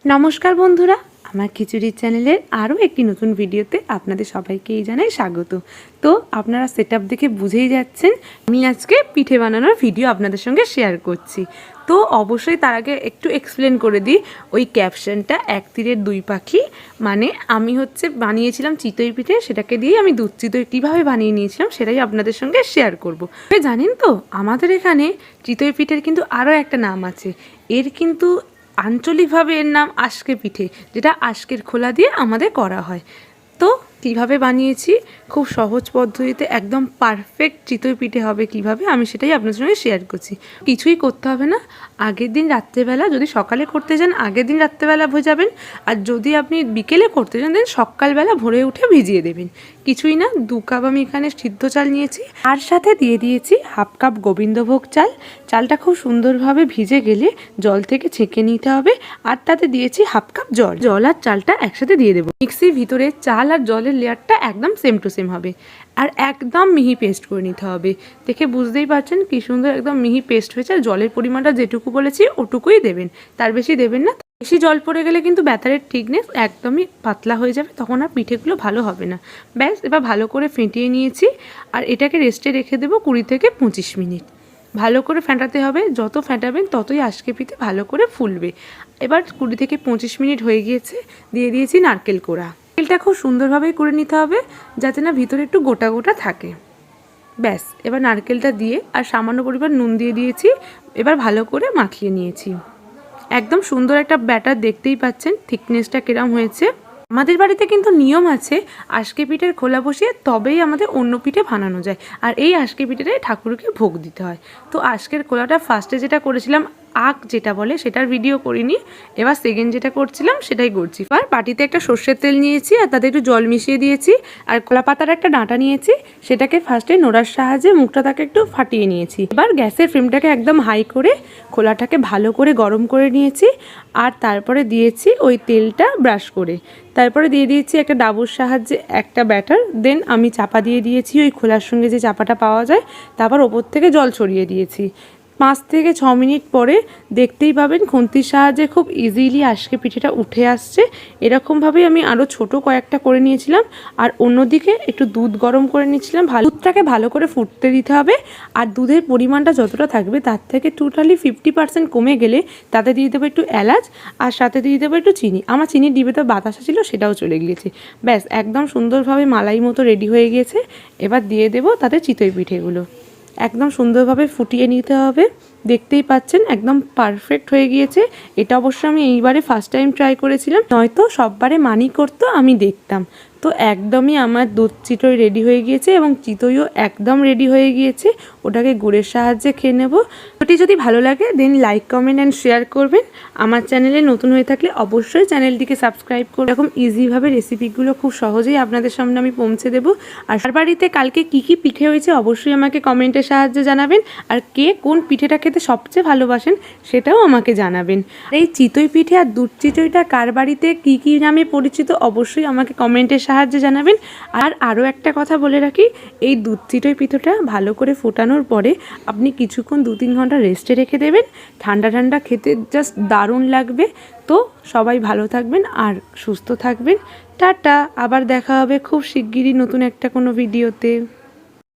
নমস্কার বন্ধুরা, আমার খিচুড়ি চ্যানেলের আরও একটি নতুন ভিডিওতে আপনাদের সবাইকেই জানাই স্বাগত। তো আপনারা সেটআপ দেখে বুঝেই যাচ্ছেন আমি আজকে পিঠে বানানোর ভিডিও আপনাদের সঙ্গে শেয়ার করছি। তো অবশ্যই তার আগে একটু এক্সপ্লেন করে দিই ওই ক্যাপশনটা এক তীরের দুই পাখি, মানে আমি বানিয়েছিলাম চিতই পিঠে, সেটাকে দিয়ে আমি দুধ চিতই কীভাবে বানিয়ে নিয়েছিলাম সেটাই আপনাদের সঙ্গে শেয়ার করব। জানেন তো আমাদের এখানে চিতই পিঠের কিন্তু আরও একটা নাম আছে, এর কিন্তু আঞ্চলিকভাবে এর নাম আশকে পিঠে, যেটা আশকের খোলা দিয়ে আমাদের করা হয়। তো কীভাবে বানিয়েছি খুব সহজ পদ্ধতিতে একদম পারফেক্ট চিতই পিঠে হবে কিভাবে, আমি সেটাই আপনার সঙ্গে শেয়ার করছি। কিছুই করতে হবে না, আগের দিন রাত্রেবেলা যদি সকালে করতে যান আগের দিন রাত্রেবেলা ভেজাবেন, আর যদি আপনি বিকেলে করতে যান দেন সকালবেলা ভোরে উঠে ভিজিয়ে দেবেন। কিছুই না, 2 কাপ আমি এখানে সিদ্ধ চাল নিয়েছি, আর সাথে দিয়ে দিয়েছি হাফ কাপ গোবিন্দভোগ চাল। চালটা খুব সুন্দরভাবে ভিজে গেলে জল থেকে ছেঁকে নিতে হবে, আর তাতে দিয়েছি হাফ কাপ জল। জল আর চালটা একসাথে দিয়ে দেবো। মিক্সির ভিতরে চাল আর জলের লেয়ারটা একদম সেম টু সেম হবে, আর একদম মিহি পেস্ট করে নিতে হবে। দেখে বুঝতেই পারছেন কি সুন্দর একদম মিহি পেস্ট হয়েছে। আর জলের পরিমাণটা যেটুকু বলেছি ওটুকুই দেবেন, তার বেশি দেবেন না। বেশি জল পড়ে গেলে কিন্তু ব্যাটারের থিকনেস একদমই পাতলা হয়ে যাবে, তখন আর পিঠেগুলো ভালো হবে না। ব্যাস, এবার ভালো করে ফেটিয়ে নিয়েছি, আর এটাকে রেস্টে রেখে দেবো 20 থেকে 25 মিনিট। ভালো করে ফেটাতে হবে, যত ফেটাবেন ততই আশকে পিঠে ভালো করে ফুলবে। এবার 20 থেকে 25 মিনিট হয়ে গিয়েছে, দিয়ে দিয়েছি নারকেল কোড়া। নারকেলটা খুব সুন্দরভাবেই করে নিতে হবে যাতে না ভিতরে একটু গোটা গোটা থাকে। ব্যাস, এবার নারকেলটা দিয়ে আর সামান্য পরিমাণ নুন দিয়ে দিয়েছি, এবার ভালো করে মাখিয়ে নিয়েছি। একদম সুন্দর একটা ব্যাটার, দেখতেই পাচ্ছেন থিকনেসটা কিরম হয়েছে। আমাদের বাড়িতে কিন্তু নিয়ম আছে আশকে পিঠের খোলা বসিয়ে তবেই আমাদের অন্য পিঠে বানানো যায়, আর এই আশকে পিঠেটাই ঠাকুরকে ভোগ দিতে হয়। তো আশকের খোলাটা ফার্স্টে যেটা করেছিলাম আখ যেটা বলে সেটার ভিডিও করিনি, এবার সেকেন্ড যেটা করছিলাম সেটাই করছি। আর বাটিতে একটা সর্ষের তেল নিয়েছি, আর তাতে একটু জল মিশিয়ে দিয়েছি, আর কলা পাতার একটা ডাঁটা নিয়েছি, সেটাকে ফার্স্টে নোড়ার সাহায্যে মুখটা তাকে একটু ফাটিয়ে নিয়েছি। এবার গ্যাসের ফ্লেমটাকে একদম হাই করে খোলাটাকে ভালো করে গরম করে নিয়েছি, আর তারপরে দিয়েছি ওই তেলটা ব্রাশ করে, তারপরে দিয়ে দিয়েছি একটা ডাবুর সাহায্যে একটা ব্যাটার। দেন আমি চাপা দিয়ে দিয়েছি ওই খোলার সঙ্গে যে চাপাটা পাওয়া যায়, তারপর ওপর থেকে জল ছড়িয়ে দিয়েছি। 5 থেকে 6 মিনিট পরে দেখতেই পাবেন খুন্তির সাহায্যে খুব ইজিলি আশকে পিঠেটা উঠে আসছে। এরকমভাবেই আমি আরও ছোট কয়েকটা করে নিয়েছিলাম, আর অন্যদিকে একটু দুধ গরম করে নিয়েছিলাম। দুধটাকে ভালো করে ফুটতে দিতে হবে, আর দুধের পরিমাণটা যতটা থাকবে তার থেকে টোটালি 50% কমে গেলে তাতে দিয়ে দেবো একটু এলাচ, আর সাথে দিয়ে দেবো একটু চিনি। আমার চিনির ডিবেতে বাতাসা ছিল, সেটাও চলে গিয়েছে। ব্যাস, একদম সুন্দরভাবে মালাই মতো রেডি হয়ে গিয়েছে। এবার দিয়ে দেবো তাতে চিতই পিঠেগুলো, একদম সুন্দরভাবে ফুটিয়ে নিতে হবে। দেখতেই পাচ্ছেন একদম পারফেক্ট হয়ে গিয়েছে। এটা অবশ্য আমি এইবারে ফার্স্ট টাইম ট্রাই করেছিলাম, নয়তো সববারে মানি করতো আমি দেখতাম। তো একদমই আমার দুধ চিতই রেডি হয়ে গিয়েছে, এবং চিতইও একদম রেডি হয়ে গিয়েছে। ওটাকে গুড়ের সাহায্যে খেয়ে নেব। ওটি যদি ভালো লাগে দেন লাইক, কমেন্ট অ্যান্ড শেয়ার করবেন। আমার চ্যানেলে নতুন হয়ে থাকলে অবশ্যই চ্যানেলটিকে সাবস্ক্রাইব করে এরকম ইজিভাবে রেসিপিগুলো খুব সহজেই আপনাদের সামনে আমি পৌঁছে দেবো। আর বাড়িতে কালকে কী কী পিঠে হয়েছে অবশ্যই আমাকে কমেন্টের সাহায্যে জানাবেন, আর কে কোন পিঠেটা খেতে সবচেয়ে ভালোবাসেন সেটাও আমাকে জানাবেন। এই চিতই পিঠে আর দুধ চিতইটা কার বাড়িতে কী কী নামে পরিচিত অবশ্যই আমাকে কমেন্টের সাহায্যে জানাবেন। আর আরও একটা কথা বলে রাখি, এই দুধ চিতই পিঠেটা ভালো করে ফোটানোর পরে আপনি কিছুক্ষণ 2-3 ঘন্টা রেস্টে রেখে দেবেন। ঠান্ডা ঠান্ডা খেতে জাস্ট দারুণ লাগবে। তো সবাই ভালো থাকবেন আর সুস্থ থাকবেন। টাটা, আবার দেখা হবে খুব শিগগিরই নতুন একটা কোনো ভিডিওতে।